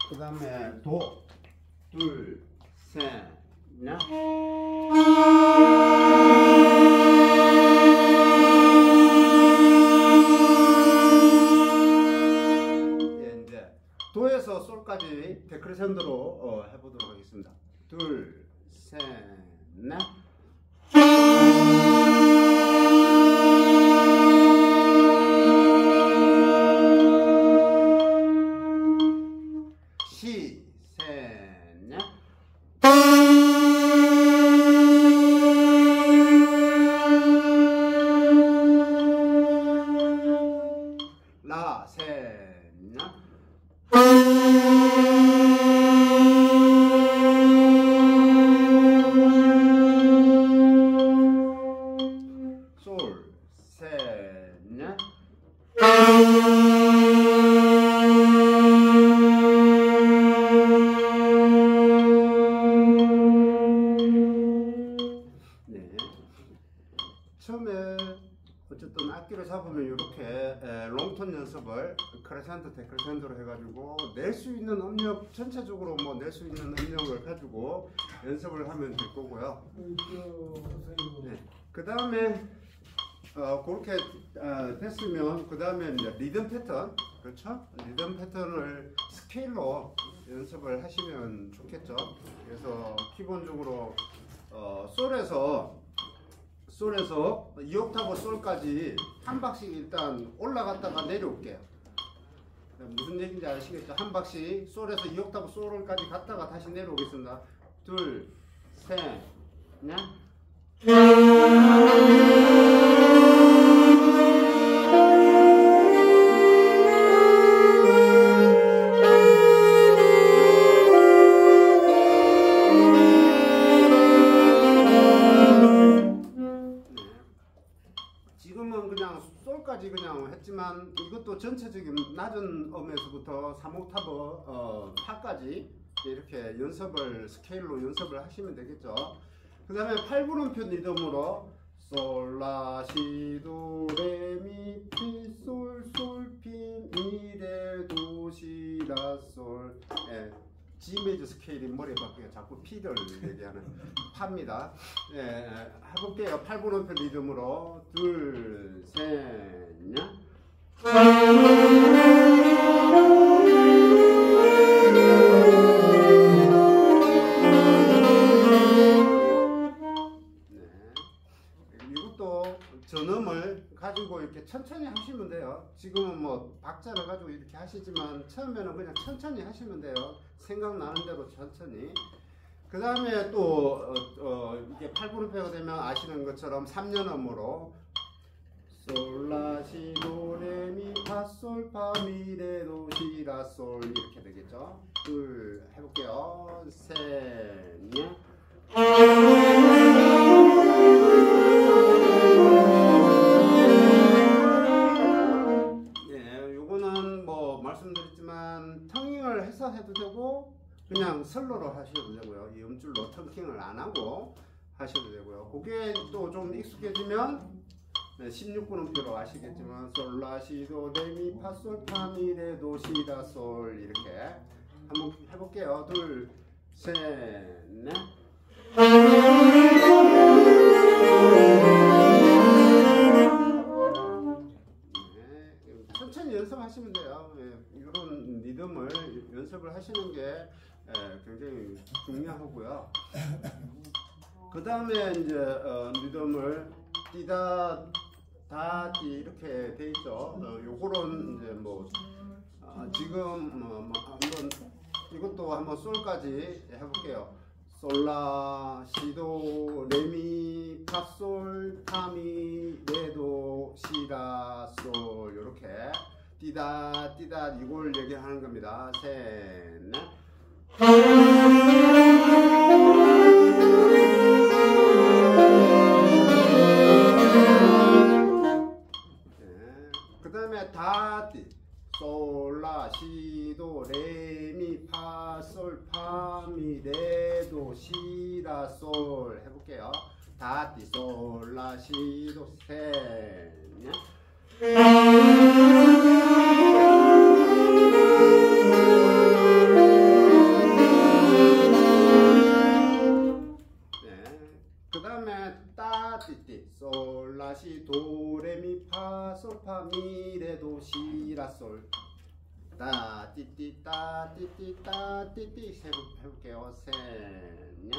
그 다음에 도, 둘, 셋, 넷. 이제 도에서 솔까지 데크레센도로 해보도록 하겠습니다. 둘, 셋, 넷. 시, 셋, 넷. 라, 셋, 넷. 솔, 셋, 넷. 네. 처음에 어쨌든 악기를 잡으면 이렇게 롱톤 연습을 크레센도 데크레센도로 해가지고 낼 수 있는 음력 전체적으로 뭐 낼 수 있는 음력을 가지고 연습을 하면 될 거고요. 네. 그 다음에 그렇게 됐으면 그 다음에 이제 리듬 패턴, 그렇죠? 리듬 패턴을 스케일로 연습을 하시면 좋겠죠. 그래서 기본적으로 솔에서 2옥타브 솔까지 한 박씩 일단 올라갔다가 내려올게요. 무슨 얘기인지 아시겠죠? 한 박씩 솔에서 2옥타브 솔까지 갔다가 다시 내려오겠습니다. 둘, 셋, 넷. 지금은 그냥 솔까지 그냥 했지만 이것도 전체적인 낮은 음에서부터 3옥타브 파까지 이렇게 연습을 스케일로 연습을 하시면 되겠죠. 그 다음에 8분음표 리듬으로 솔, 라, 시, 도, 레, 미, 피, 솔, 솔, 피, 미, 레, 도, 시, 라, 솔. G 메이저 스케일이 머리에 박혀요. 자꾸 피를 얘기하는 파입니다. 해볼게요. 8분음표 리듬으로 둘, 셋, 넷. 이것도 전음을 가지고 이렇게 천천히 하시면 돼요. 지금은 뭐 박자를 가지고 이렇게 하시지만 처음에는 그냥 천천히 하시면 돼요. 생각나는 대로 천천히. 그 다음에 또 이게 8분음표가 되면 아시는 것처럼 3년음으로 솔, 라, 시, 도, 레, 미, 파, 솔, 파, 미, 레, 도, 시, 라, 솔 이렇게 되겠죠. 둘, 해볼게요. 셋, 넷. 요거는 뭐 말씀드렸지만 텅잉을 해서 해도 되고 그냥 솔로로 하셔도 되고요. 이 음줄로 텅킹을 안 하고 하셔도 되고요. 그게 또 좀 익숙해지면 16분음표로 아시겠지만 솔, 라, 시, 도, 레, 미, 파, 솔, 파, 미, 레, 도, 시, 라, 솔 이렇게 한번 해볼게요. 둘, 셋, 넷. 천천히 연습하시면 돼요. 이런 리듬을 연습을 하시는 게 굉장히 중요하고요. 그 다음에 이제 리듬을 띠다, 다, 띠 이렇게 돼 있죠. 요거는 이제 뭐 지금 한번 이것도 한번 솔까지 해볼게요. 솔, 라, 시, 도, 레, 미, 파, 솔, 파, 미, 레, 도, 시, 라, 솔 요렇게 띠다, 띠다 이걸 얘기하는 겁니다. 셋, 넷. 그 다음에 다, 띠. 솔, 라, 시, 도, 레, 미, 파, 솔, 파, 미, 레, 도, 시, 라, 솔 해볼게요. 다, 띠, 솔, 라, 시, 도, 셋, 넷. 솔라시 도레미파솔파 미레도 시라솔 따 띠띠 따 띠띠 따 띠띠 해볼게요. 셋냐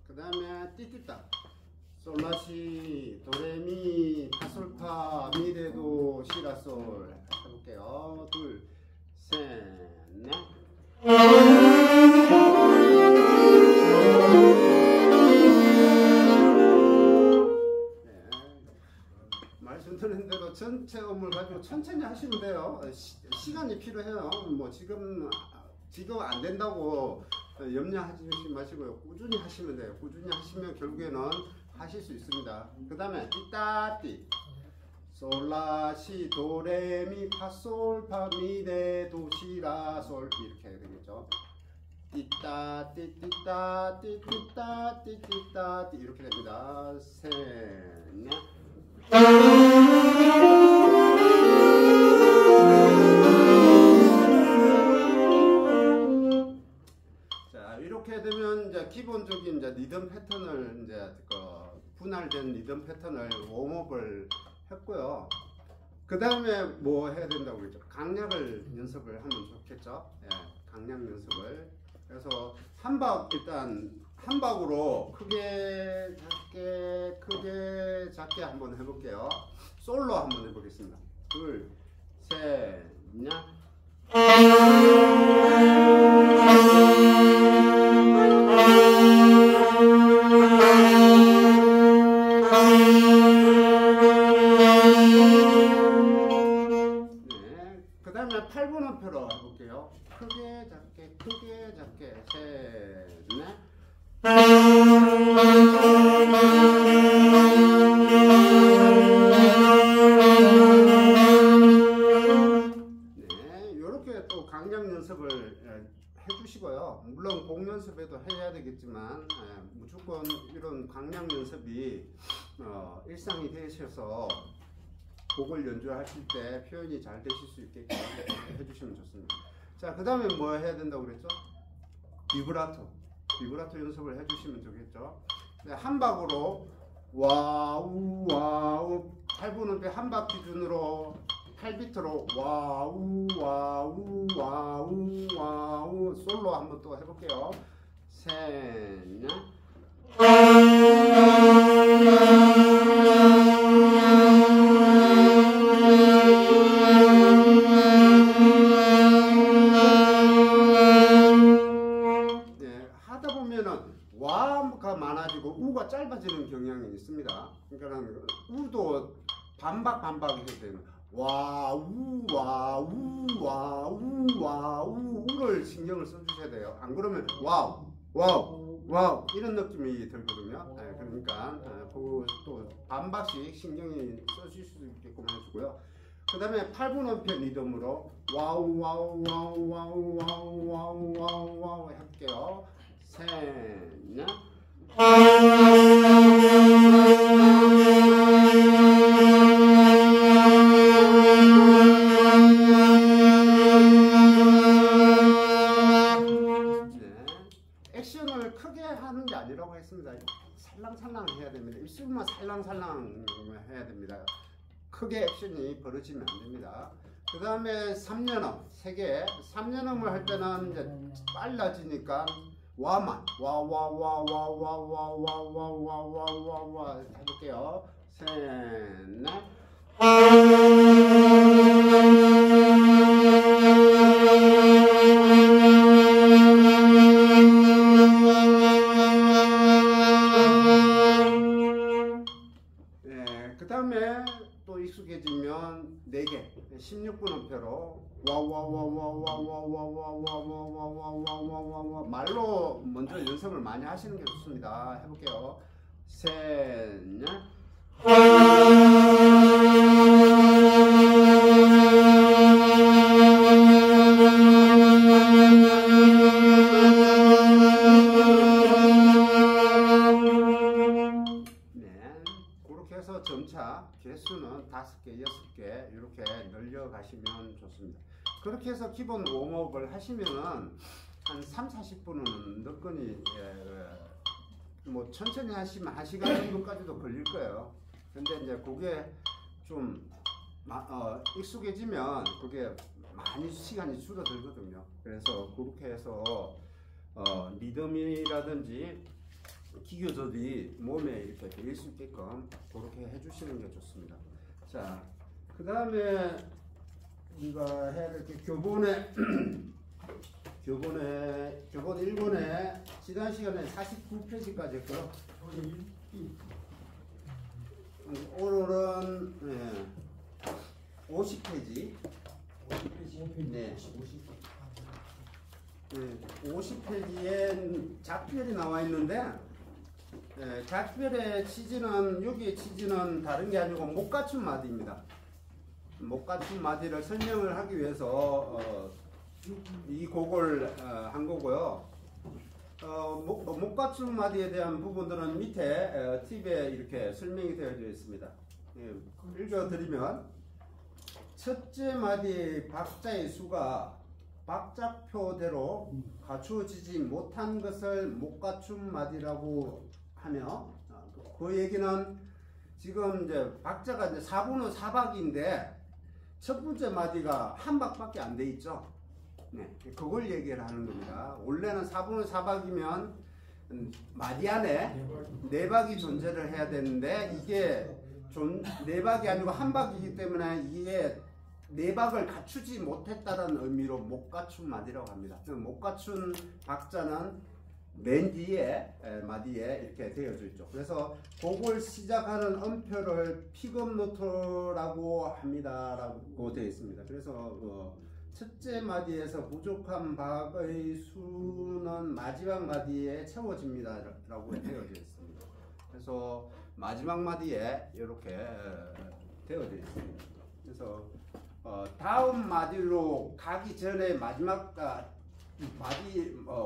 그 다음에 띠띠따 솔라시 도레미 파솔파 미레도 시라솔 해볼게요. 둘 셋 넷 말씀드린 대로 전체 음을 가지고 천천히 하시면 돼요. 시간이 필요해요. 뭐 지금 안 된다고 염려하지 마시고요. 꾸준히 하시면 돼요. 꾸준히 하시면 결국에는 하실 수 있습니다. 그 다음에 띠따띠 솔라시 도레미 파솔 파미레 도시라솔 이렇게 해야 되겠죠. 띠따 띠띠따 띠띠따 띠띠따 이렇게 됩니다. 셋넷 자 이렇게 되면 이제 기본적인 이제 리듬 패턴을 이제 분할된 리듬 패턴을 웜업을 했고요. 그 다음에 뭐 해야 된다고 그랬죠? 강약을 연습을 하면 좋겠죠. 예, 강약 연습을. 그래서 일단 한 박으로 크게 작게 한번 해볼게요. 솔로 한번 해보겠습니다. 둘, 셋, 넷. 그 다음에 8분음표로 해볼게요. 크게 작게 셋, 넷. 네, 이렇게 또 강약 연습을 해주시고요. 물론 곡 연습에도 해야 되겠지만 무조건 이런 강약 연습이 일상이 되셔서 곡을 연주하실 때 표현이 잘 되실 수 있게끔 해주시면 좋습니다. 자, 그 다음에 뭐 해야 된다고 그랬죠? 비브라토 연습을 해주시면 좋겠죠. 네, 한 박으로 와우 와우 8분음표 한 박 기준으로 8비트로 와우 와우 와우 와우 솔로 한번 또 해볼게요. 셋, 넷. 와가 많아지고 우가 짧아지는 경향이 있습니다. 그러니까 우도 반박 해야 되는 와우 와우 와우 와우 우를 신경을 써주셔야 돼요. 안 그러면 와우 이런 느낌이 들거든요. 그러니까 또 반박씩 신경이 써주실 수 있게끔 해주고요. 그 다음에 8분음표 리듬으로 와우 와우 와우 와우 와우 와우 와우 와우 할게요. 셋, 넷. 액션을 크게 하는 게 아니라고 했습니다. 살랑살랑 해야 됩니다. 입술만 살랑살랑 해야 됩니다. 크게 액션이 벌어지면 안 됩니다. 그 다음에 3년음 3개 3년음을 할 때는 이제 빨라지니까 와만 와와와와와와와와와와와와 해볼게요. 셋, 넷. 그 다음에 또 익숙해지면 4개 16분음표로 와와와와와와와와와와와와와와와와 말로 먼저 연습을 많이 하시는 게 좋습니다. 해볼게요. 셋, 넷. 점차 개수는 5개, 6개 이렇게 늘려가시면 좋습니다. 그렇게 해서 기본 웜업을 하시면은 한 3-40분은 너끈히 뭐 천천히 하시면 1시간 정도까지도 걸릴 거예요. 근데 이제 그게 좀 익숙해지면 그게 많이 시간이 줄어들거든요. 그래서 그렇게 해서 리듬이라든지 기교절이 몸에 이렇게 배일 수 있게끔 그렇게 해주시는 게 좋습니다. 자, 그 다음에 우리가 해야 될 게 교본 1권에 지난 시간에 49페이지까지 했고요. 오늘은 50페이지. 네. 50페이지에 작별이 나와 있는데, 작별의 취지는, 여기의 취지는 다른 게 아니고 못 갖춘 마디입니다. 못 갖춘 마디를 설명을 하기 위해서 이 곡을 한 거고요. 못 갖춘 마디에 대한 부분들은 밑에 팁에 이렇게 설명이 되어져 있습니다. 읽어드리면, 첫째 마디의 박자의 수가 박자표대로 갖추어지지 못한 것을 못 갖춘 마디라고 하며, 그 얘기는 지금 이제 박자가 이제 4분의 4박인데 첫 번째 마디가 한 박밖에 안 돼 있죠. 네, 그걸 얘기를 하는 겁니다. 원래는 4분의 4박이면 마디 안에 4박이 존재를 해야 되는데 이게 4박이 아니고 한 박이기 때문에 이게 4박을 갖추지 못했다는 의미로 못 갖춘 마디라고 합니다. 못 갖춘 박자는 맨 뒤에 마디에 이렇게 되어져 있죠. 그래서 곡을 시작하는 음표를 픽업 노트라고 합니다라고 되어 있습니다. 그래서 첫째 마디에서 부족한 박의 수는 마지막 마디에 채워집니다라고 되어져 있습니다. 그래서 마지막 마디에 이렇게 되어져 있습니다. 그래서 다음 마디로 가기 전에 마지막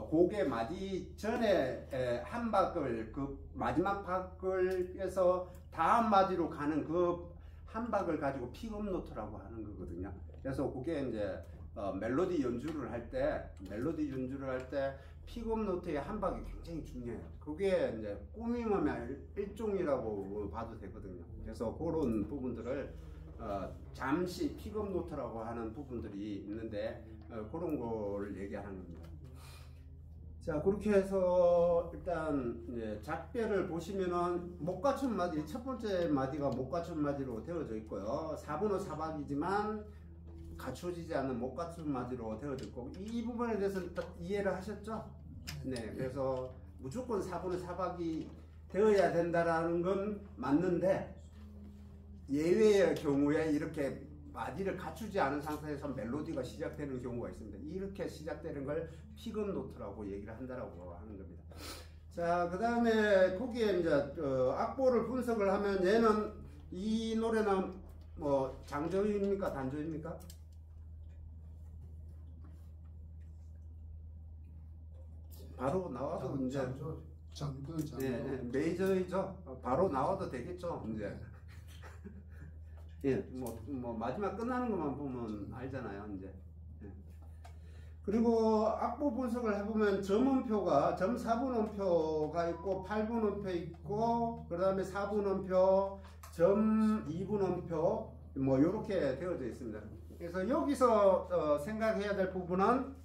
곡의 마디 전에 한 박을 그 마지막 박을 해서 다음 마디로 가는 그 한 박을 가지고 픽업 노트라고 하는 거거든요. 그래서 그게 이제 멜로디 연주를 할 때 픽업 노트의 한 박이 굉장히 중요해요. 그게 이제 꾸밈의 일종이라고 봐도 되거든요. 그래서 그런 부분들을 잠시 픽업 노트라고 하는 부분들이 있는데 그런 걸 얘기하는 겁니다. 자, 그렇게 해서 일단 이제 작별을 보시면은 못 갖춘 마디, 첫 번째 마디가 못 갖춘 마디로 되어져 있고요. 4분의 4박이지만 갖춰지지 않는 못 갖춘 마디로 되어져 있고, 이 부분에 대해서 이해를 하셨죠? 네, 그래서 무조건 4분의 4박이 되어야 된다라는 건 맞는데 예외의 경우에 이렇게 마디를 갖추지 않은 상태에서 멜로디가 시작되는 경우가 있습니다. 이렇게 시작되는 걸 픽업 노트라고 얘기를 한다라고 하는 겁니다. 자, 그 다음에 거기에 이제 악보를 분석을 하면 얘는 이 노래는 뭐 장조입니까 단조입니까? 바로 나와도 이제 네, 메이저이죠. 바로 나와도 되겠죠. 이제. 예, 뭐 마지막 끝나는 것만 보면 알잖아요, 이제. 예. 그리고 악보 분석을 해보면 점음표가 점 4분음표가 있고 8분음표 있고 그 다음에 4분음표, 점 2분음표 뭐 이렇게 되어져 있습니다. 그래서 여기서 생각해야 될 부분은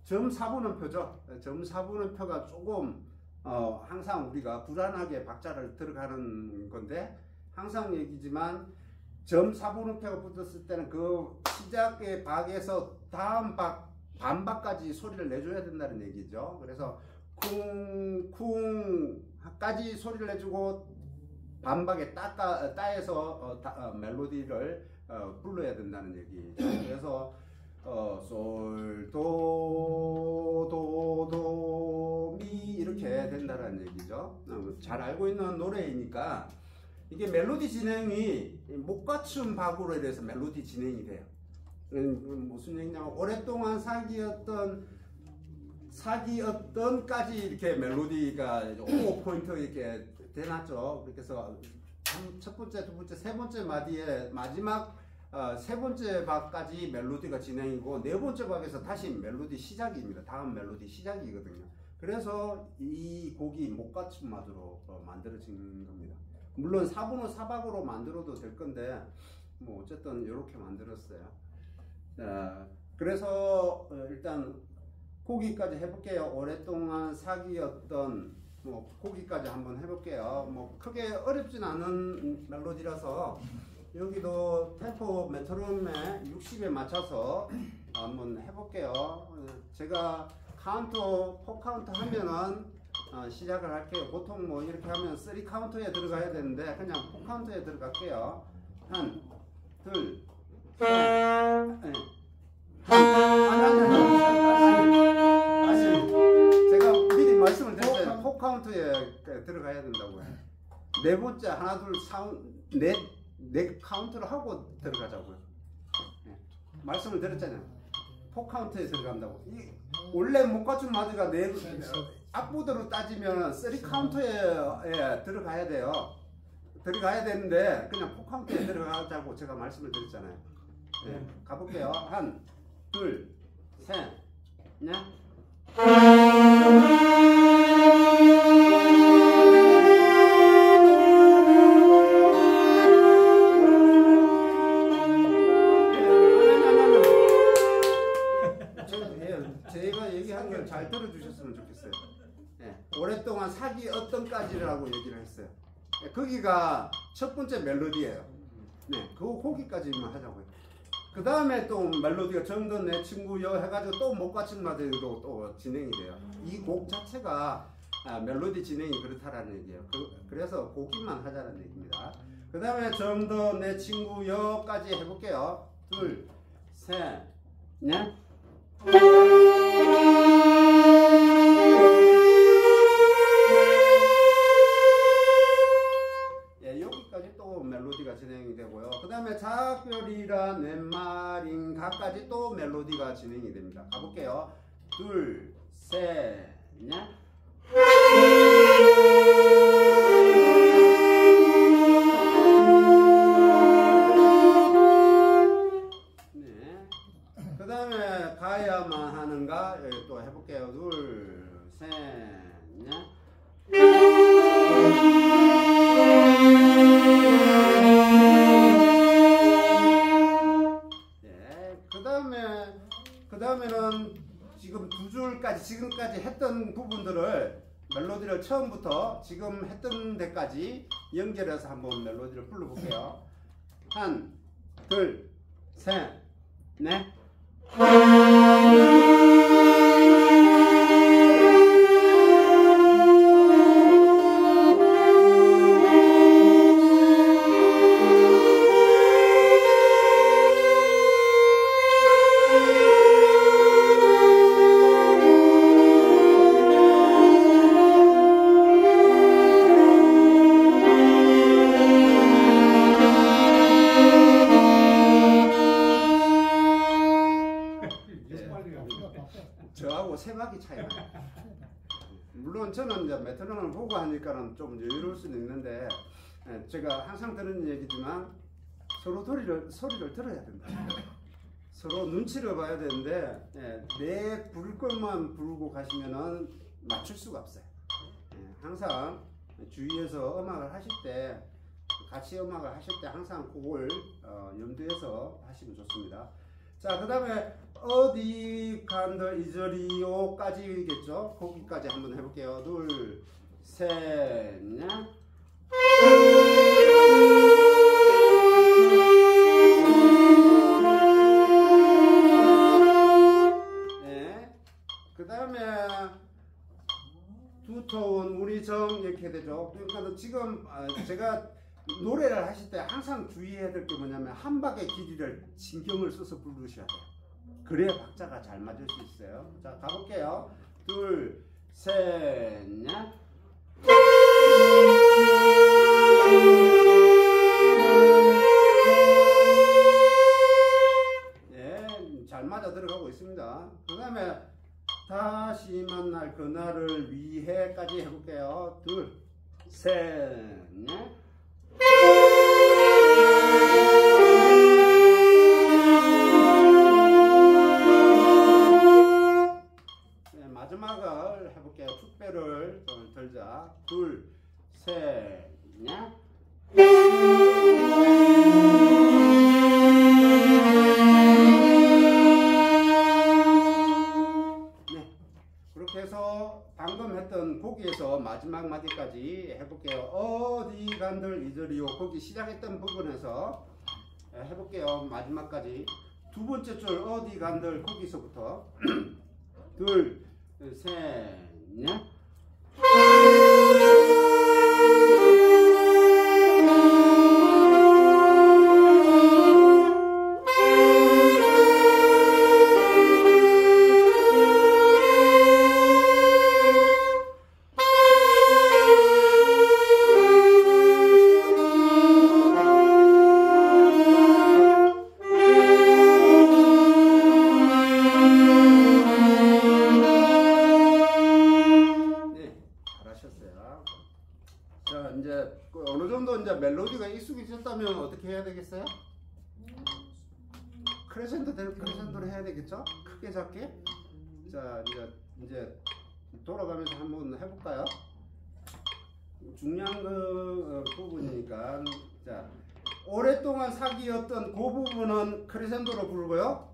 점 4분음표죠. 점 4분음표가 조금 항상 우리가 불안하게 박자를 들어가는 건데 항상 얘기지만 점 4분음표가 붙었을 때는 그 시작의 박에서 다음 박, 반박까지 소리를 내줘야 된다는 얘기죠. 그래서 쿵쿵까지 소리를 내주고 반박에 따에서 멜로디를 불러야 된다는 얘기죠. 그래서 솔, 도, 도, 도, 미 이렇게 된다는 얘기죠. 잘 알고 있는 노래이니까 이게 멜로디 진행이 못 갖춘 박으로 인해서 멜로디 진행이 돼요. 무슨 얘기냐면 오랫동안 사기였던까지 이렇게 멜로디가 5포인트 이렇게 돼놨죠. 그래서 첫 번째, 두 번째, 세 번째 마디에 마지막 세 번째 박까지 멜로디가 진행이고 네 번째 박에서 다시 멜로디 시작입니다. 다음 멜로디 시작이거든요. 그래서 이 곡이 목받침마저로 만들어진 겁니다. 물론 4분호 4박으로 만들어도 될 건데 뭐 어쨌든 이렇게 만들었어요. 그래서 일단 거기까지 해볼게요. 오랫동안 사귀었던 거기까지 한번 해볼게요. 뭐 크게 어렵진 않은 멜로디라서 여기도 템포 메트로놈에 60에 맞춰서 한번 해볼게요. 제가 카운터 4카운트 하면은 시작을 할게요. 보통 뭐 이렇게 하면 3카운트에 들어가야 되는데 그냥 4카운트에 들어갈게요. 한, 둘, 셋, 넷. 아니, 제가 미리 말씀을 드렸잖아요. 4카운트에 들어가야 된다고요. 네 번째 하나 둘 넷 카운트를 하고 들어가자고요. 네. 말씀을 드렸잖아요. 4카운트에 들어간다고. 원래 목받침 마디가 앞보드로 따지면 3카운트에 들어가야 돼요. 들어가야 되는데 그냥 4카운트에 들어가자고 제가 말씀을 드렸잖아요. 네. 가볼게요. 한, 둘, 셋, 넷. 제가 얘기한 걸 잘 들어주셨으면 좋겠어요. 네. 오랫동안 사귀었던까지라고 얘기를 했어요. 네. 거기가 첫 번째 멜로디예요. 네, 거기까지만 하자고요. 그 다음에 또 멜로디가 정도 내 친구여 해가지고 또 목받침마디로 또 진행이 돼요. 이 곡 자체가 멜로디 진행이 그렇다라는 얘기예요. 그래서 거기만 하자는 얘기입니다. 그 다음에 정도 내 친구여까지 해볼게요. 둘, 셋, 넷. 예, 여기까지 또 멜로디가 진행이 되고요. 그 다음에 작별이란 내 말인가까지 또 멜로디가 진행이 됩니다. 가볼게요. 둘, 셋, 넷. 그 다음에 가야만 하는가 또 해볼게요. 둘, 셋, 넷. 네, 그 다음에는 지금 두 줄까지 지금까지 했던 부분들을 멜로디를 처음부터 지금 했던 데까지 연결해서 한번 멜로디를 불러볼게요. 한, 둘, 셋, 넷. 저하고 세 박이 차이 나요. 물론 저는 이제 메트로놈을 보고 하니까는 좀 여유로울 수는 있는데 제가 항상 드는 얘기지만 서로 소리를 들어야 된다. 서로 눈치를 봐야 되는데 내 부를 것만 부르고 가시면은 맞출 수가 없어요. 항상 주위에서 음악을 하실 때 같이 음악을 하실 때 항상 그걸 염두에서 하시면 좋습니다. 자, 그 다음에 어디 간들 이저리요까지겠죠? 거기까지 한번 해볼게요. 둘, 셋, 넷. 네. 그 다음에 두터운 우리 정 이렇게 되죠. 그러니까 지금 제가 노래를 하실 때 항상 주의해야 될 게 뭐냐면 한 박의 길이를 신경을 써서 부르셔야 돼요. 그래야 박자가 잘 맞을 수 있어요. 자, 가볼게요. 둘, 셋, 넷. 예, 잘 맞아 들어가고 있습니다. 그 다음에 다시 만날 그날을 위해까지 해볼게요. 둘, 셋, 넷. 해보기 시작했던 부분에서 해볼게요. 마지막까지. 두 번째 줄 어디 간들 거기서부터 둘, 셋, 넷. 자, 이제 어느 정도 이제 멜로디가 익숙해졌다면 어떻게 해야 되겠어요? 크레센도로 해야 되겠죠? 크게 작게. 자, 이제 돌아가면서 한번 해볼까요? 중요한 부분이니까. 자, 오랫동안 사귀었던 그 부분은 크레센도로 부르고요.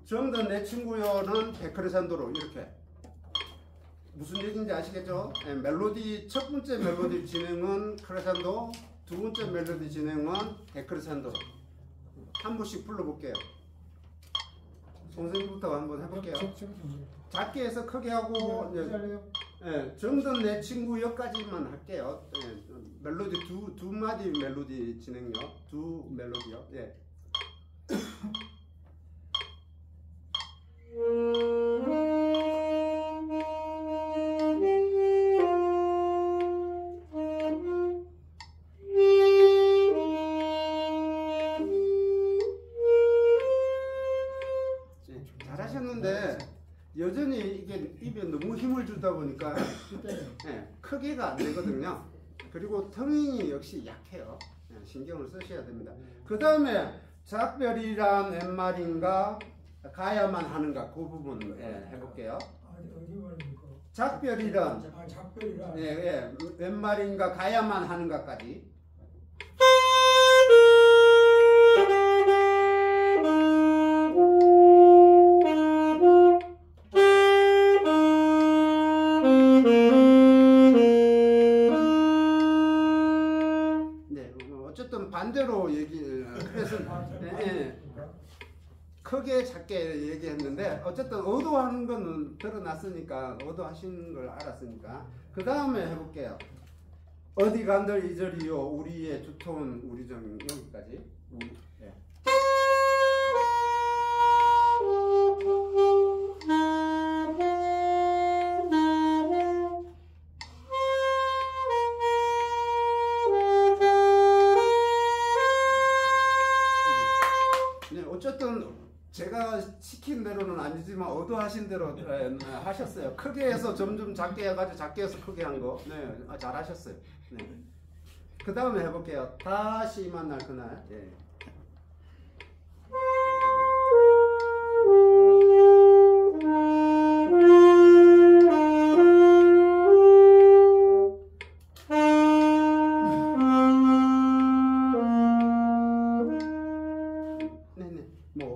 정든 내 친구요는 데크레센도로 이렇게. 무슨 얘기인지 아시겠죠? 네, 멜로디 첫 번째 멜로디 진행은 크레센도, 두 번째 멜로디 진행은 데크레센도로. 한 번씩 불러볼게요. 선생님부터 한번 해볼게요. 작게 해서 크게 하고 정든 내 친구 여기까지만 할게요. 멜로디 두 마디 멜로디 진행요. 두 멜로디요. 예. 잘하셨는데 여전히 이게 입에 너무 힘을 주다 보니까 크게가 안 되거든요. 그리고 텅이 역시 약해요. 신경을 쓰셔야 됩니다. 그 다음에 작별이란 웬 말인가 가야만 하는가 그 부분 해볼게요. 작별이란 웬 말인가 가야만 하는가까지. 어쨌든 반대로 그래서 크게 작게 얘기했는데 어쨌든 의도하는 거는 드러났으니까 의도하신 걸 알았으니까 그 다음에 해볼게요. 어디 간들 이절이요 우리의 두터운 우리 정 여기까지. 어쨌든 제가 시킨 대로는 아니지만 의도하신 대로 하셨어요. 크게 해서 점점 작게 해가지고 작게 해서 크게 한 거. 네, 잘하셨어요. 네. 그 다음에 해볼게요. 다시 만날 그날. 네.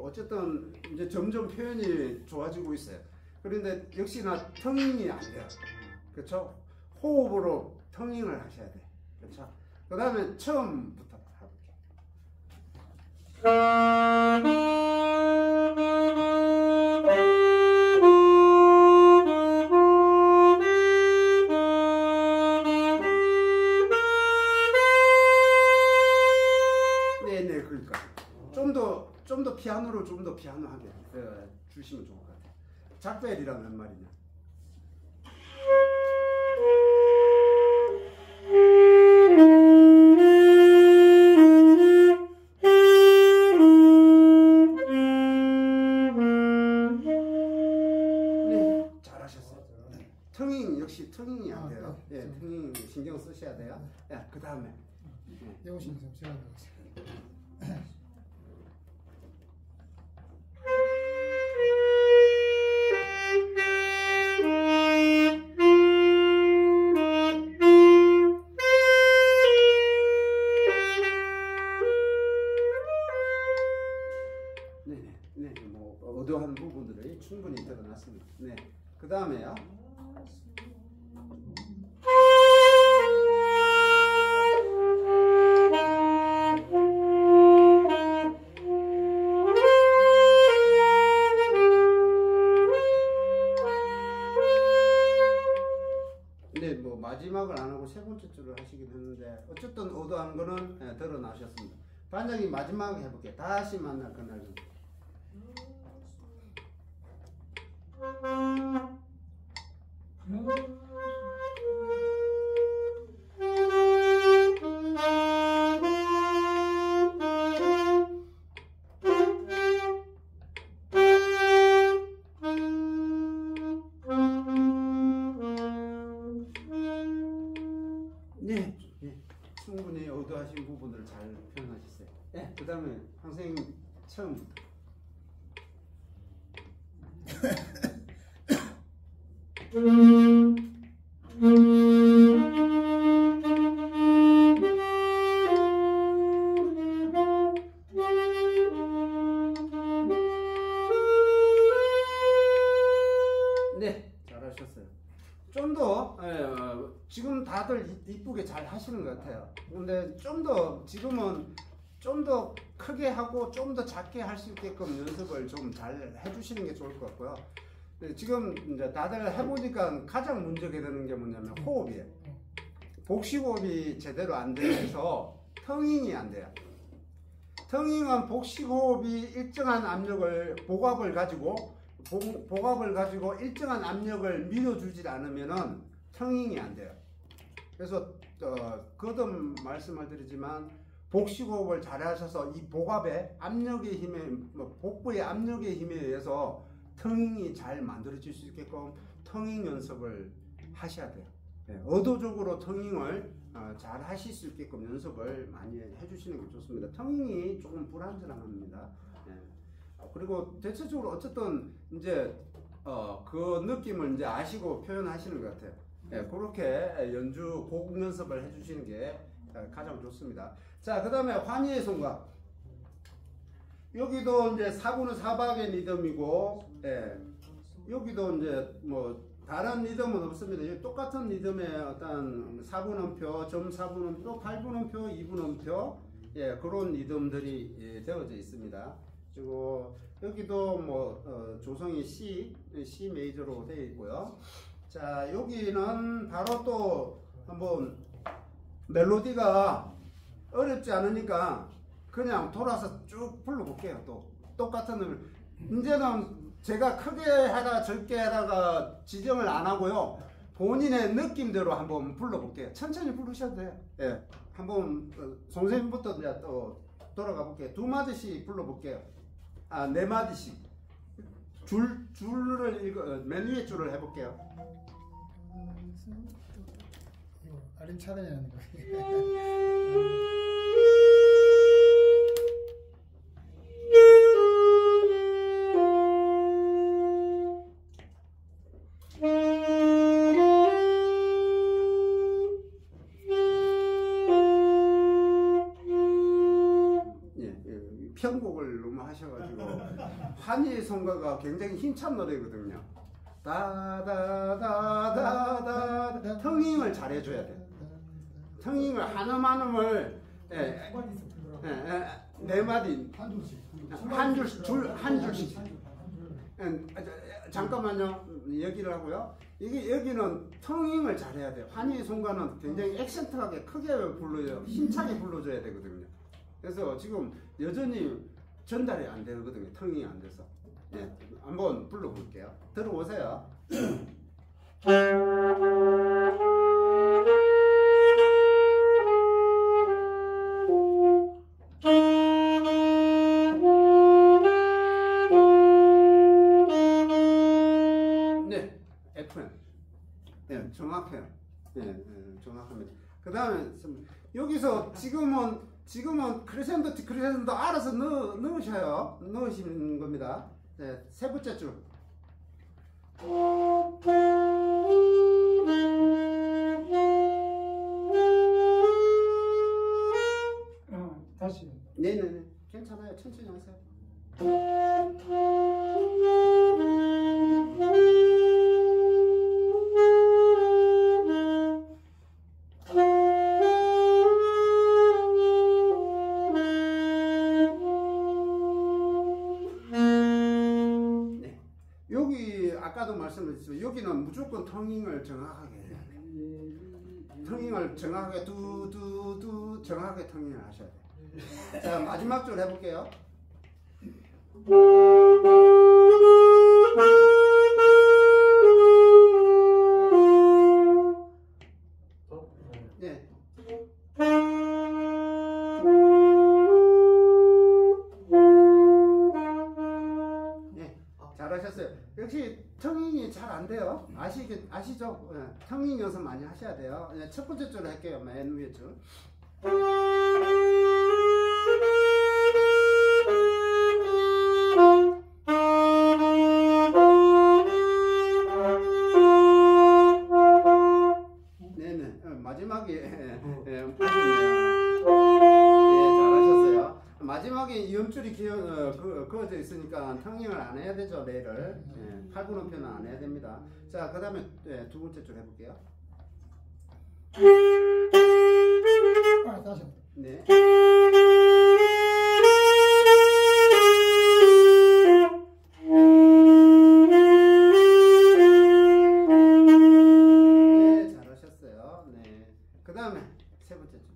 어쨌든 이제 점점 표현이 좋아지고 있어요. 그런데 역시나 텅잉이 안 돼요. 그렇죠? 호흡으로 텅잉을 하셔야 돼. 그렇죠? 그 다음에 처음부터 네네, 그러니까 좀 더 피아노로 좀 더 피아노하게 주시면 좋을 것 같아요. 작별이란 웬 말이냐? 네, 잘하셨어요. 텅잉 역시 텅잉이 안 돼요. 예, 텅잉 신경 쓰셔야 돼요. 그 다음에 영어 신경 제가 나가겠습니다. 네, 뭐 의도한 부분들이 충분히 드러났습니다. 네, 그 다음에요. 번째 줄을 하시긴 했는데 어쨌든 의도하는 거는 드러나셨습니다. 반장이 마지막에 해볼게요. 다시 만날 그날은. 네, 충분히 의도하신 부분을 잘 표현하셨어요. 네, 그 다음에 선생님 처음부터. 네, 잘하셨어요. 좀 더 지금 다들 이쁘게 잘 하시는 것 같아요. 근데 좀 더 지금은 좀 더 크게 하고 좀 더 작게 할 수 있게끔 연습을 좀 잘 해주시는 게 좋을 것 같고요. 지금 이제 다들 해보니까 가장 문제가 되는 게 뭐냐면 호흡이에요. 복식호흡이 제대로 안 돼서 텅잉이 안 돼요. 텅잉은 복식호흡이 일정한 압력을 복압을 가지고 일정한 압력을 밀어주지 않으면은 텅잉이 안 돼요. 그래서 거듭 말씀을 드리지만 복식호흡을 잘 하셔서 이 복압의 압력의 힘에 복부의 압력의 힘에 의해서 텅잉이 잘 만들어질 수 있게끔 텅잉 연습을 하셔야 돼요. 의도적으로 텅잉을 잘 하실 수 있게끔 연습을 많이 해주시는 게 좋습니다. 텅잉이 조금 불안전합니다. 그리고 대체적으로 어쨌든 이제 그 느낌을 이제 아시고 표현하시는 것 같아요. 그렇게 연주 곡 연습을 해주시는 게 가장 좋습니다. 자, 그 다음에 환희의 손각. 여기도 이제 4분은 4박의 리듬이고, 여기도 이제 뭐 다른 리듬은 없습니다. 똑같은 리듬의 어떤 4분음표, 점 4분음표, 8분음표, 2분음표, 그런 리듬들이 되어져 있습니다. 그리고 여기도 뭐 조성이 C 메이저로 되어 있고요. 자, 여기는 바로 또 한번 멜로디가 어렵지 않으니까 그냥 돌아서 쭉 불러볼게요. 또 똑같은 이제는 제가 크게 하라 적게 하라가 지정을 안 하고요. 본인의 느낌대로 한번 불러볼게요. 천천히 부르셔도 돼요. 한번 선생님부터 이제 또 돌아가 볼게요. 2마디씩 불러볼게요. 4마디씩 줄을 맨 위에 줄을 해볼게요. 이거 알림 차단이 하는 거. 편곡을 너무 하셔가지고 환희의 손가가 굉장히 힘찬 노래거든요. 다다다다다다 텅잉을 잘 해줘야 돼. 텅잉을 한음한음을 네 마디 한 줄씩 잠깐만요. 얘기를 하고요. 여기는 텅잉을 잘 해야 돼요. 환희의 손가는 굉장히 액센트하게 크게 불러요. 힘차게 불러줘야 되거든요. 그래서 지금 여전히 전달이 안 되거든요. 텅이 안 돼서. 한번 불러볼게요. 들어오세요. 네, FM. 정확해요. 정확합니다. 그 다음에 여기서 지금은 크레센도 알아서 넣으시는 겁니다. 세 번째 줄. 다시. 네네네. 괜찮아요. 천천히 하세요. 아까도 말씀드렸지만 여기는 무조건 텅잉을 정확하게 해야 돼요. 턴닝을 정확하게 두두두 정확하게 턴닝을 하셔야 돼요. 자, 마지막 줄 해볼게요. 네. 네, 잘하셨어요. 역시 턴닝이 잘 안 돼요. 아시죠? 네, 턴닝 연습 많이 하셔야 돼요. 네, 첫 번째 줄 할게요. 맨 위에 줄. 네네. 마지막에 잘하셨어요. 마지막에 이음줄이 그어져 있으니까 턴닝을 안 해야 되죠. 레를 8분 음표는 안 해야 됩니다. 자, 그 다음에 두 번째 줄 해볼게요. 다시. 네. 네, 잘하셨어요. 네. 그 다음에 세 번째 줄.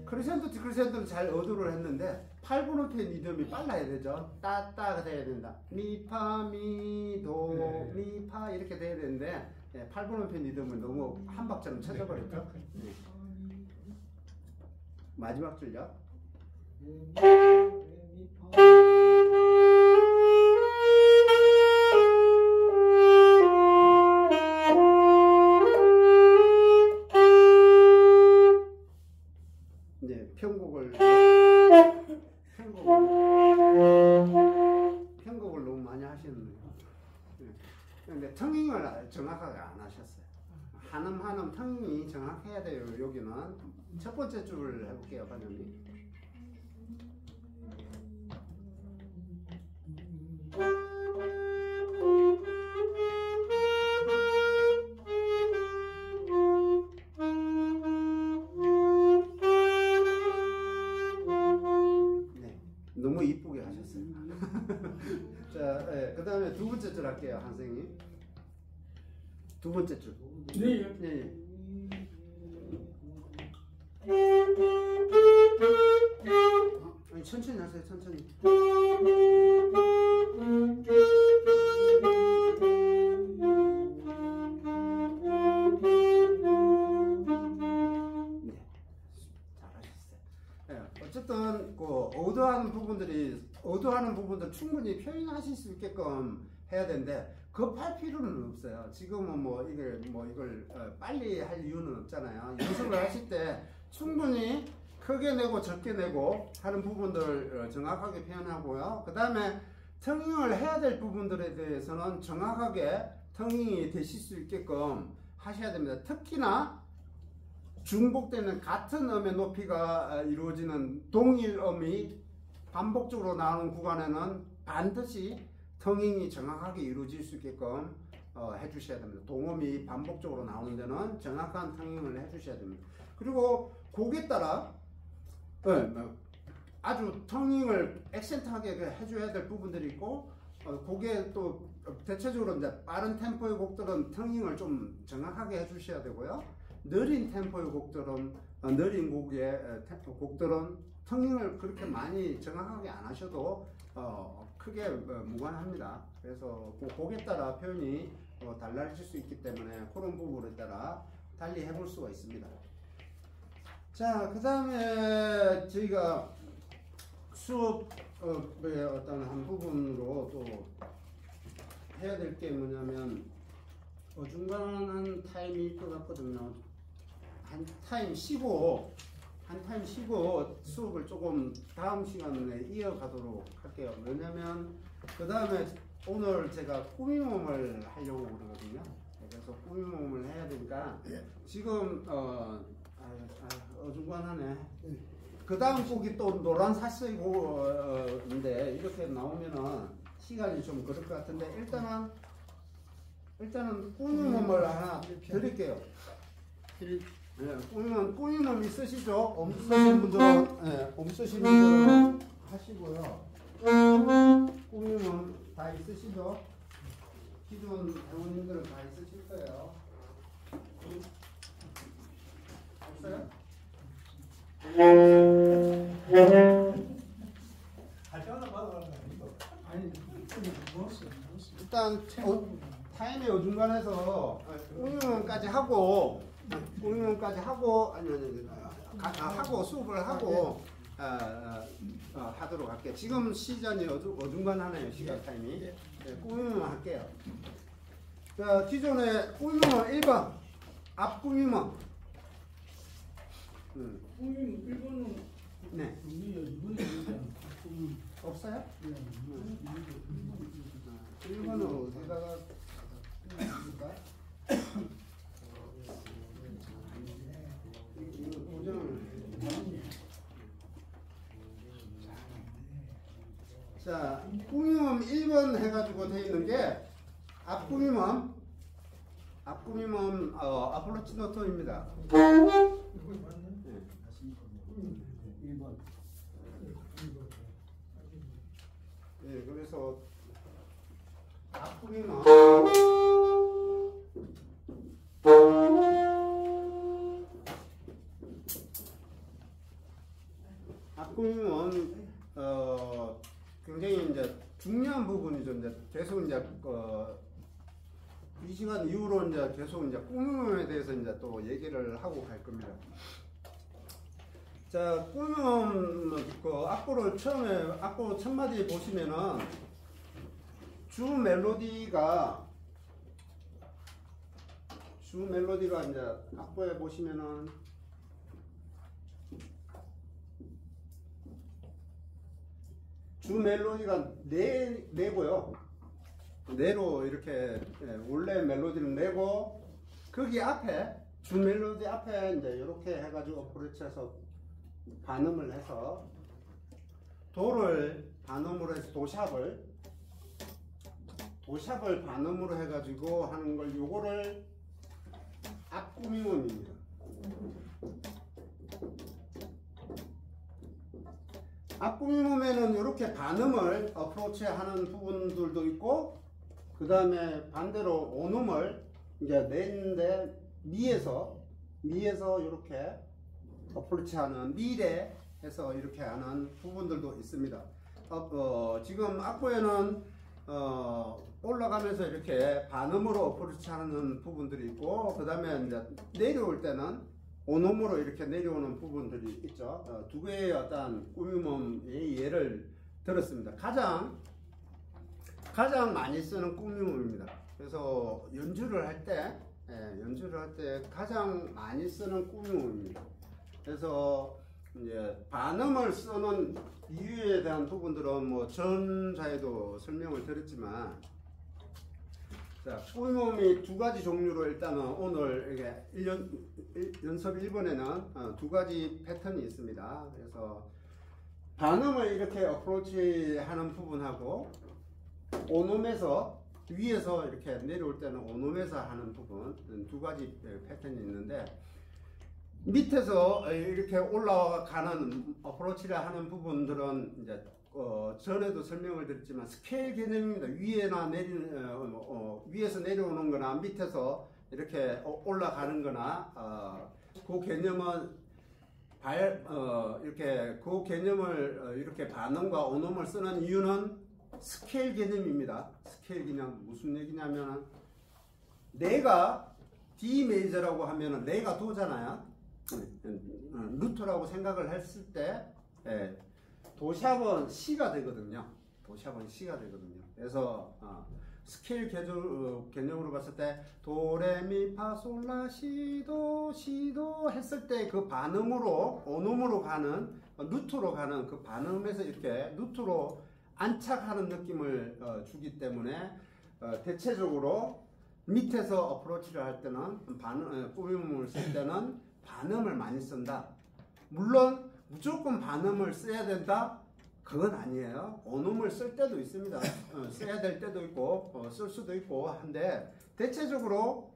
크리센도 디크리센도는 잘 어도를 했는데 8분음표 리듬이 빨라야 되죠. 따따가 돼야 된다. 미파 미도 미파 이렇게 돼야 되는데 8분음표 리듬은 너무 한 박자로 쳐져버렸죠. 네. 마지막 줄요. 네, 편곡을 너무 많이 하시는데요. 근데 턴닝을 정확하게 안 하셨어요. 한음 턴닝이 정확해야 돼요. 여기는 첫 번째 줄 해볼게요, 반영님. 너무 이쁘게 하셨어요. 자, 그 다음에 두 번째 줄 할게요, 선생님. 두 번째 줄. 네. 네. 아니, 천천히 하세요, 천천히. 어쨌든 어도하는 부분들 충분히 표현하실 수 있게끔 해야 되는데 급할 필요는 없어요. 지금은 이걸 빨리 할 이유는 없잖아요. 연습을 하실 때 충분히 크게 내고 적게 내고 하는 부분들 정확하게 표현하고요. 그 다음에 턴닝을 해야 될 부분들에 대해서는 정확하게 턴닝이 되실 수 있게끔 하셔야 됩니다. 특히나 중복되는 같은 음의 높이가 이루어지는 동일 음이 반복적으로 나오는 구간에는 반드시 턴닝이 정확하게 이루어질 수 있게끔 해주셔야 됩니다. 동음이 반복적으로 나오는 데는 정확한 턴닝을 해주셔야 됩니다. 그리고 곡에 따라 아주 턴닝을 액센트하게 해줘야 될 부분들이 있고 곡에 또 대체적으로 이제 빠른 템포의 곡들은 턴닝을 좀 정확하게 해주셔야 되고요. 느린 템포의 곡들은 느린 곡들은 턴닝을 그렇게 많이 정확하게 안 하셔도 크게 무관합니다. 그래서 그 곡에 따라 표현이 달라질 수 있기 때문에 그런 부분에 따라 달리 해볼 수가 있습니다. 자, 그 다음에 저희가 수업의 어떤 한 부분으로 또 해야 될 게 뭐냐면 어중간한 타임이 있을 것 같거든요. 한 타임 쉬고 수업을 조금 다음 시간에 이어가도록 할게요. 왜냐면 그 다음에 오늘 제가 꾸미몸을 하려고 그러거든요. 그래서 꾸미몸을 해야 되니까 지금 어중간하네. 그 다음 곡이 또 노란 사슬곡인데 이렇게 나오면은 시간이 좀 그럴 것 같은데 일단은 꾸미몸을 하나 드릴게요. 예, 꾸밈은 있으시죠? 없으신 분들은 없으신 분들은 하시고요. 꾸밈은 다 있으시죠? 기존 배우님들은 다 있으실 거예요. 없어요? 아니 누웠어. 일단 타임의 어중간해서 꾸밈까지 하고 하고 수업을 하고 하도록 할게요. 지금 시간이 어중간하네요. 시간 타임이. 꾸밈만 할게요. 자, 기존에 꾸밈은 1번 앞 꾸밈은 꾸밈 1번은 네. 없어요? 1번으로 어디다가 꾸밀까? 자, 꾸밈은 1번 해가지고 돼 있는 게 앞꾸밈은 아폴로치 노트입니다. 네, 그래서 앞꾸밈은 굉장히 이제 중요한 부분이죠. 이제 계속 이제 이 시간 이후로 이제 계속 이제 꾸밈에 대해서 이제 또 얘기를 하고 갈 겁니다. 자, 꾸밈 악보를 처음에 악보 첫 마디 보시면은 주 멜로디가 이제 악보에 보시면은 주 멜로디가 네고요. 네로 이렇게 원래 멜로디를 내고 거기 앞에 주 멜로디 앞에 이제 이렇게 해가지고 어프로치해서 반음을 해서 도를 반음으로 해서 도샵을 반음으로 해가지고 하는 걸 요거를 앞꾸밈음입니다. 앞꾸밈음에는 이렇게 반음을 어프로치하는 부분들도 있고 그 다음에 반대로 온음을 이제 내는데 미에서 이렇게 어프로치하는 미래 해서 이렇게 하는 부분들도 있습니다. 지금 악보에는 올라가면서 이렇게 반음으로 어프로치하는 부분들이 있고 그 다음에 이제 내려올 때는 온음으로 이렇게 내려오는 부분들이 있죠. 두 개의 어떤 꾸밈음의 예를 들었습니다. 가장 많이 쓰는 꾸밈음입니다. 그래서 연주를 할 때 가장 많이 쓰는 꾸밈음입니다. 그래서 이제 반음을 쓰는 이유에 대한 부분들은 뭐 전자에도 설명을 드렸지만, 자, 꾸밈음이 두 가지 종류로 일단은 오늘 이게 연습 1번에는 두 가지 패턴이 있습니다. 그래서 반음을 이렇게 어프로치 하는 부분하고 온음에서 위에서 이렇게 내려올 때는 온음에서 하는 부분 두 가지 패턴이 있는데, 밑에서 이렇게 올라가는 어프로치를 하는 부분들은 이제 전에도 설명을 드렸지만 스케일 개념입니다. 위에서 내려오는 거나 밑에서 이렇게 올라가는 거나 그 개념은 그 개념을 이렇게 반음과 온음을 쓰는 이유는 스케일 개념입니다. 스케일 개념 무슨 얘기냐면, 내가 D 메이저라고 하면은 내가 도잖아요. 루트라고 생각을 했을 때 도샵은 C가 되거든요. 그래서 스케일 개념으로 봤을 때 도레미파솔라시도 시도 했을 때 그 반음으로 온음으로 가는 루트로 가는 그 반음에서 이렇게 루트로 안착하는 느낌을 주기 때문에 대체적으로 밑에서 어프로치를 할 때는 꾸밈음을 쓸 때는 반음을 많이 쓴다. 물론 무조건 반음을 써야 된다? 그건 아니에요. 온음을 쓸 때도 있습니다. 써야 될 때도 있고 쓸 수도 있고 한데, 대체적으로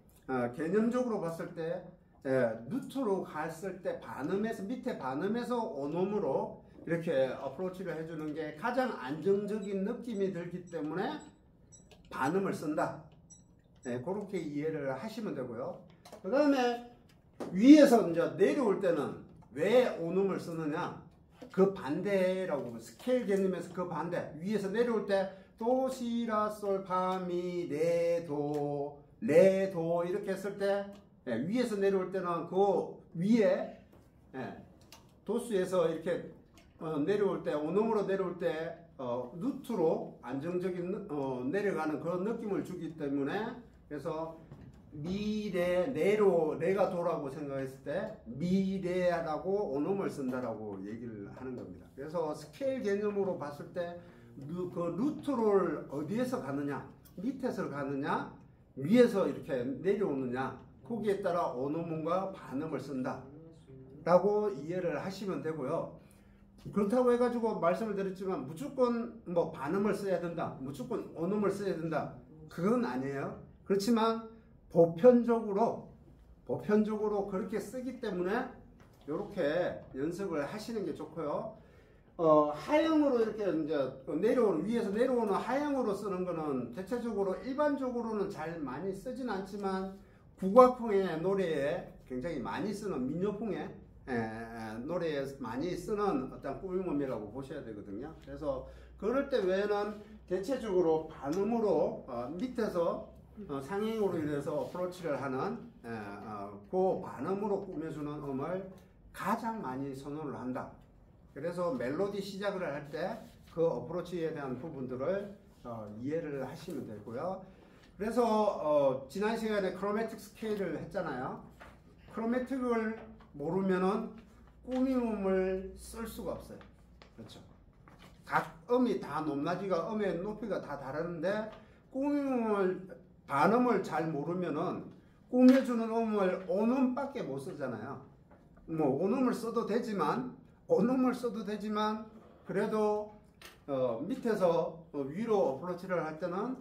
개념적으로 봤을 때 누트로 갔을 때 반음에서 밑에 반음에서 온음으로 이렇게 어프로치를 해주는 게 가장 안정적인 느낌이 들기 때문에 반음을 쓴다. 그렇게 이해를 하시면 되고요. 그 다음에 위에서 이제 내려올 때는 왜 온음을 쓰느냐? 그 반대라고 스케일 개념에서 그 반대. 위에서 내려올 때 도, 시, 라, 솔, 파, 미, 레, 도, 레, 도 이렇게 했을 때 위에서 내려올 때는 그 위에 도수에서 이렇게 내려올 때 온음으로 내려올 때 루트로 안정적인 내려가는 그런 느낌을 주기 때문에 그래서 미레 내로 레가 도라고 생각했을 때 미레라고 온음을 쓴다라고 얘기를 하는 겁니다. 그래서 스케일 개념으로 봤을 때 그 루트를 어디에서 가느냐, 밑에서 가느냐, 위에서 이렇게 내려오느냐, 거기에 따라 온음과 반음을 쓴다 라고 이해를 하시면 되고요. 그렇다고 해가지고 말씀을 드렸지만 무조건 뭐 반음을 써야 된다, 무조건 온음을 써야 된다, 그건 아니에요. 그렇지만 보편적으로 그렇게 쓰기 때문에 이렇게 연습을 하시는 게 좋고요. 하향으로 이렇게 이제 내려오는, 위에서 내려오는 하향으로 쓰는 거는 대체적으로 일반적으로는 잘 많이 쓰진 않지만 국악풍의 노래에 굉장히 많이 쓰는, 민요풍의 노래에 많이 쓰는 어떤 꾸밈음이라고 보셔야 되거든요. 그래서 그럴 때 외에는 대체적으로 반음으로 밑에서 상행으로 이래서 어프로치를 하는 그 반음으로 꾸며주는 음을 가장 많이 선호를 한다. 그래서 멜로디 시작을 할 때 그 어프로치에 대한 부분들을 이해를 하시면 되고요. 그래서 지난 시간에 크로매틱 스케일을 했잖아요. 크로매틱을 모르면은 꾸밈음을 쓸 수가 없어요. 그렇죠. 각 음이 다 높낮이가, 음의 높이가 다 다르는데 꾸밈음을, 반음을 잘 모르면은 꾸며주는 음을 온음밖에 못 쓰잖아요. 뭐 온음을 써도 되지만 그래도 밑에서 위로 어프로치를 할 때는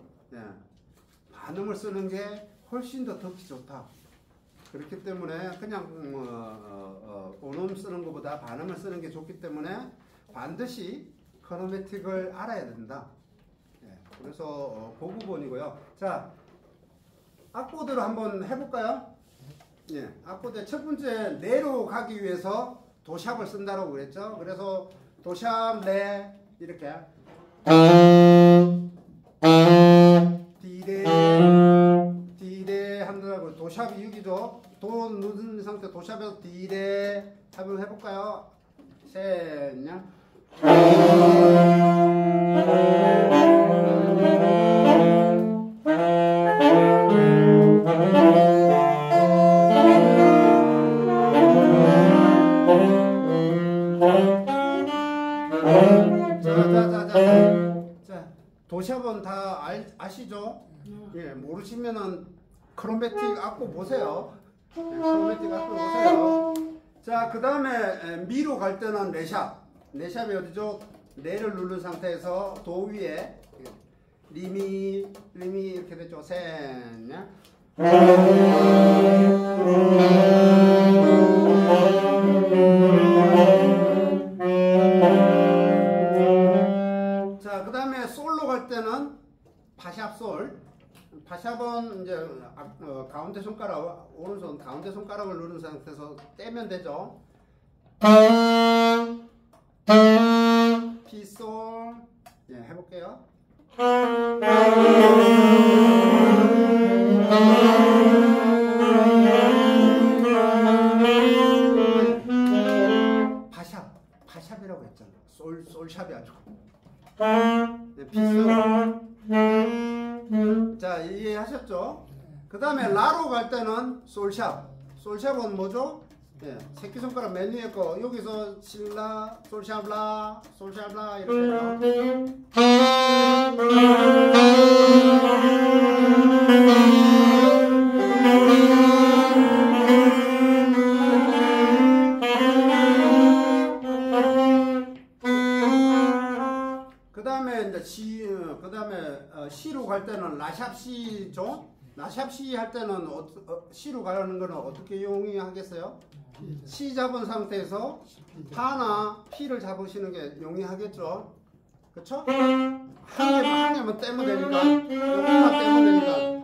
반음을 쓰는 게 훨씬 더 듣기 좋다. 그렇기 때문에 그냥 온음 쓰는 것보다 반음을 쓰는 게 좋기 때문에 반드시 크로매틱을 알아야 된다. 그래서 그 부분이고요. 자, 악보대로 한번 해볼까요? 악보대 첫 번째 레로 가기 위해서 도샵을 쓴다고 그랬죠. 그래서 도샵 레 이렇게 디레 한다고, 도샵이 6이죠. 도 누른 상태 도샵에서 디레 한번 해볼까요? 셋냐. 자, 도샵은 다 아시죠? 모르시면은 크로매틱 악보 보세요. 크로매틱 악보 보세요. 자, 그 다음에 미로 갈 때는 레샵이 어디죠? 레를 누른 상태에서 도 위에 리미 이렇게 됐죠. 셋냐. 자, 그 다음에 솔로 갈 때는 파샵솔. 파샵은 이제 가운데 손가락, 오른손 가운데 손가락을 누른 상태에서 떼면 되죠. 피솔. 해볼게요. 파샵이라고 했잖아. 솔샵이 아니고. 피솔. 자, 이해하셨죠? 그 다음에 라로 갈 때는 솔샵. 솔샵은 뭐죠? 새끼손가락 맨 위에 거, 여기서 실라, 솔샵 라 이렇게 해요. 그 다음에 이제 시로 갈 때는 라샵 시죠. 라샵 C 할 때는 C로 가는 거는 어떻게 용이하겠어요? C 잡은 상태에서 파나 P를 잡으시는 게 용이하겠죠? 그쵸? 한 개만 떼면 되니까, 요것만 떼면 되니까.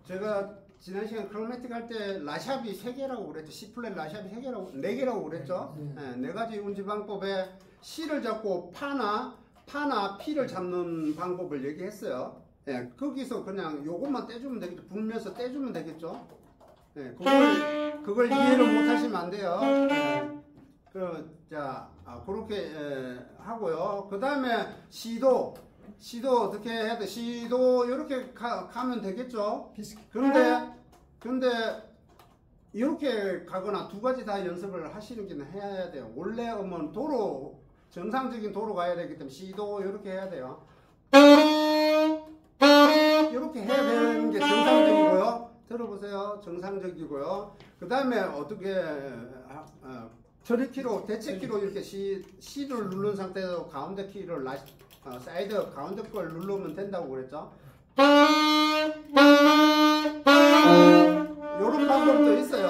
제가 지난 시간 크로매틱 할 때 라샵이 3개라고 그랬죠. C 플랫 라샵이 4개라고 그랬죠. 네 가지 운지 방법에 C를 잡고 파나 P를 잡는 방법을 얘기했어요. 예, 거기서 그냥 요것만 떼주면 되겠죠. 불면서 떼주면 되겠죠. 예, 그걸 이해를 못 하시면 안 돼요. 예, 그렇게 하고요. 그 다음에 C도 어떻게 해야 돼? C도 이렇게 가면 되겠죠. 그런데 이렇게 가거나 두 가지 다 연습을 하시는 해야 돼요. 원래 오면 정상적인 도로 가야 되기 때문에 C도 이렇게 해야 돼요. 이렇게 해야 되는 게 정상적이고요. 들어보세요. 정상적이고요. 그 다음에 어떻게 처리키로 대체키로 이렇게 C를 누른 상태에서 가운데 키를 사이드 가운데 걸 누르면 된다고 그랬죠. 요런 방법도 있어요.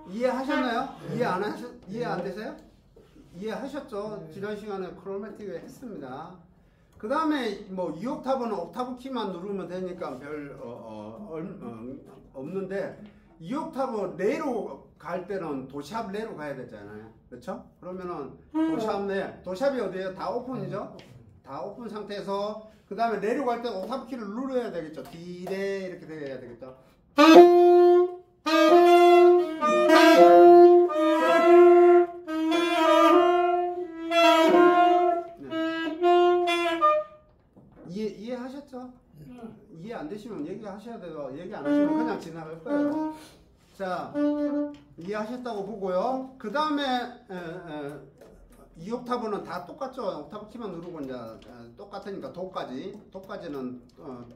이해하셨나요? 이해 안 되세요? 이해하셨죠? 지난 시간에 크로매틱을 했습니다. 그 다음에 뭐 2옥타브는 옥타브 키만 누르면 되니까 별 없는데 2옥타브 레로 갈 때는 도샵 레로 가야 되잖아요. 그렇죠? 그러면은 도샵이 어디예요? 다 오픈이죠? 다 오픈 상태에서 그 다음에 레로 갈 때 옥타브 키를 눌러야 되겠죠? D레 이렇게 돼야 되겠죠? 이해하셨죠? 이해 안 되시면 얘기하셔야 돼요. 얘기 안 하시면 그냥 지나갈 거예요. 자, 이해하셨다고 보고요. 그 다음에 2옥타브는 다 똑같죠. 옥타브 키만 누르고 이제 똑같으니까 도까지는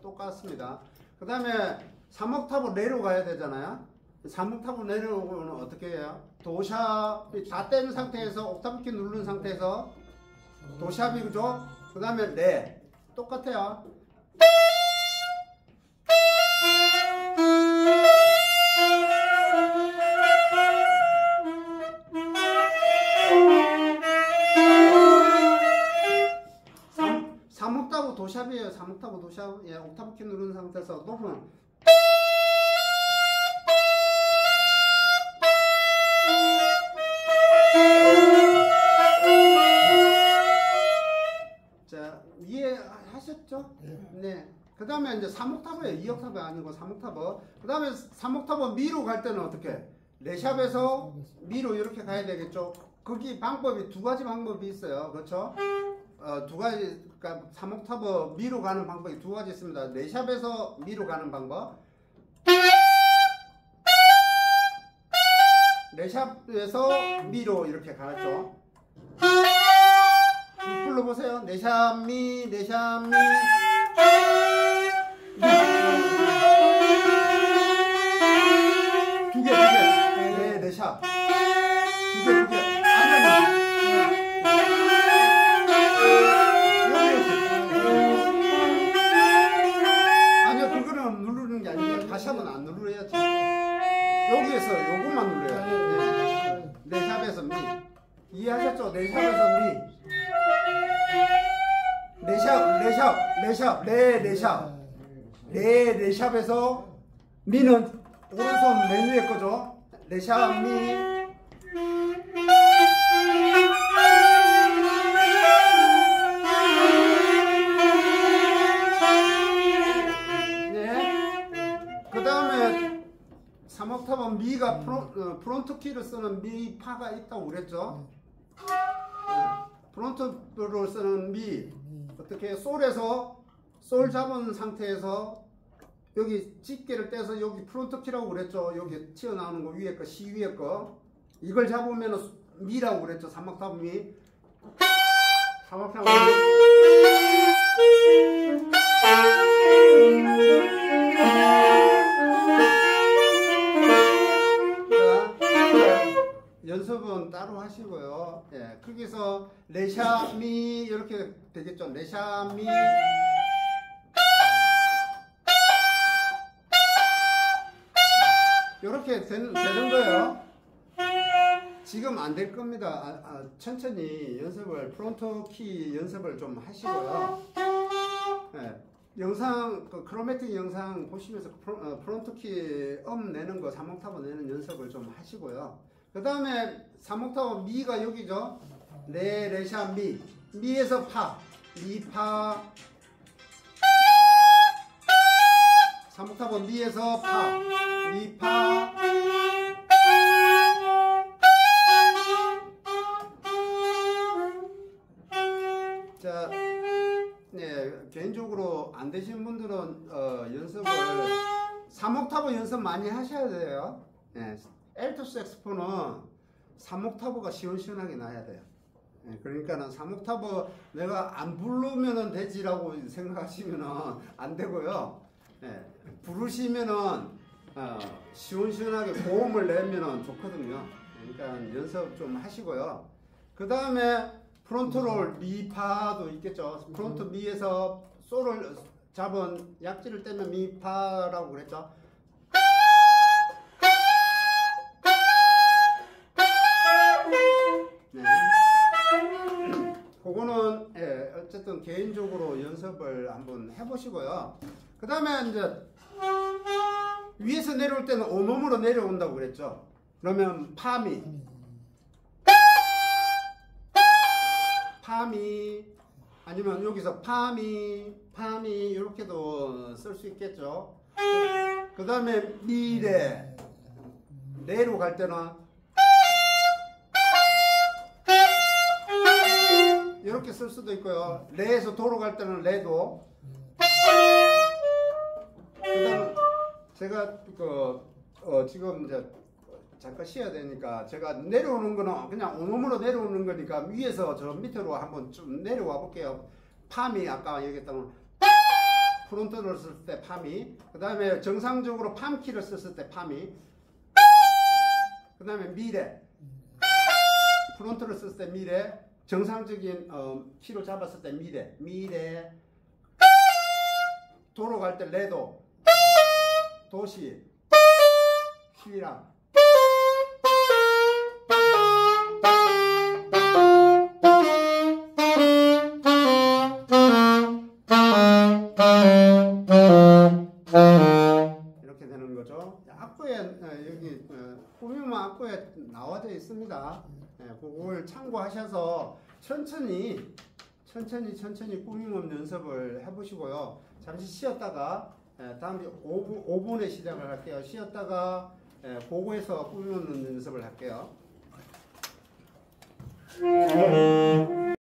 똑같습니다. 그 다음에 3옥타브 내로 가야 되잖아요. 3옥타브 내려오면 어떻게 해요? 도샵이 다 뗀 상태에서 옥타브 키 누른 상태에서 도샵이 그죠? 그 다음에 레 똑같아요. 삼옥타브 도샵이에요. 3옥타브 도샵. 예, 옥타브 키 누른 상태에서 높은 자, 이해하셨죠? 네. 그 다음에 이제 3옥타브예요. 2옥타브 아니고 3옥타브. 그 다음에 3옥타브 미로 갈 때는 어떻게? 레샵에서 미로 이렇게 가야 되겠죠? 거기 방법이 두 가지 방법이 있어요. 그렇죠? 두 가지, 그러니까 3옥타브 미로 가는 방법이 두 가지 있습니다. 레샵에서 미로 가는 방법. 레샵에서 미로 이렇게 가죠. 불러보세요. 레샵 미, 레샵 미. 두 개. 네, 레샵. 두 개. 아니요, 그거는 누르는 게 아니라 다시 한번 안 누르야지. 여기에서 요것만 눌러야 돼. 레샵에서 미. 이해하셨죠? 레샵에서 미. 레샵에서 미는 오른손 맨 위에 거죠. 레샵 미. 네. 그 다음에 3옥타브 미가 프론트 키를 쓰는 미 파가 있다고 그랬죠. 프론트로 쓰는 미 어떻게 솔 잡은 상태에서 여기 집게를 떼서 여기 프론트 키라고 그랬죠. 여기 튀어나오는 거 위에 거 C 위에 거 이걸 잡으면 미라고 그랬죠. 3옥타브 미 3옥타브. 연습은 따로 하시고요. 예, 거기서 레샤 미 이렇게 되겠죠. 레샤 미. 이렇게 되는 거예요. 지금 안 될 겁니다. 천천히 연습을 프론트 키 연습을 좀 하시고요. 예, 영상 크로매틱 영상 보시면서 프론트 키 내는 거 3옥타브 내는 연습을 좀 하시고요. 그 다음에 3옥타브 미가 여기죠. 레, 레샤, 미. 미에서 파. 미, 파. 3옥타브 미에서 파. 미, 파. 자, 네, 개인적으로 안 되신 분들은 연습을 3옥타브 연습 많이 하셔야 돼요. 네. 엘토 색스폰은 3옥타브가 시원시원하게 나야 돼요. 예, 그러니까는 3옥타브 내가 안 부르면 되지라고 생각하시면 안 되고요. 예, 부르시면은 시원시원하게 고음을 내면 좋거든요. 그러니까 연습 좀 하시고요. 그 다음에 프론트롤 미파도 있겠죠. 프론트 미에서 솔을 잡은 약지를 떼면 미파라고 그랬죠. 네. 그거는 예, 어쨌든 개인적으로 연습을 한번 해보시고요. 그 다음에 이제 위에서 내려올 때는 온음으로 내려온다고 그랬죠. 그러면 파미, 파미, 아니면 여기서 파미, 파미 이렇게도 쓸 수 있겠죠. 그 다음에 미레, 레로 갈 때는 이렇게 쓸 수도 있고요. 레에서 도로 갈 때는 레도. 그다음 제가 지금 이제 잠깐 쉬어야 되니까 제가 내려오는 거는 그냥 온음으로 내려오는 거니까 위에서 저 밑으로 한번 좀 내려와 볼게요. 파미 아까 얘기했던 프론트를 쓸 때 파미. 그 다음에 정상적으로 팜키를 썼을 때 파미. 그 다음에 미레. 프론트를 썼을 때 미레. 정상적인 키로 잡았을 때 미레, 미레. 도로 갈 때 레도, 도시, 시랑. 이렇게 되는 거죠. 악보에 여기 꾸미면 악보에 나와져 있습니다. 그걸 참고하셔서 천천히 꾸밈 연습을 해보시고요. 잠시 쉬었다가 다음 5분에 시작을 할게요. 쉬었다가 보고해서 꾸밈 연습을 할게요.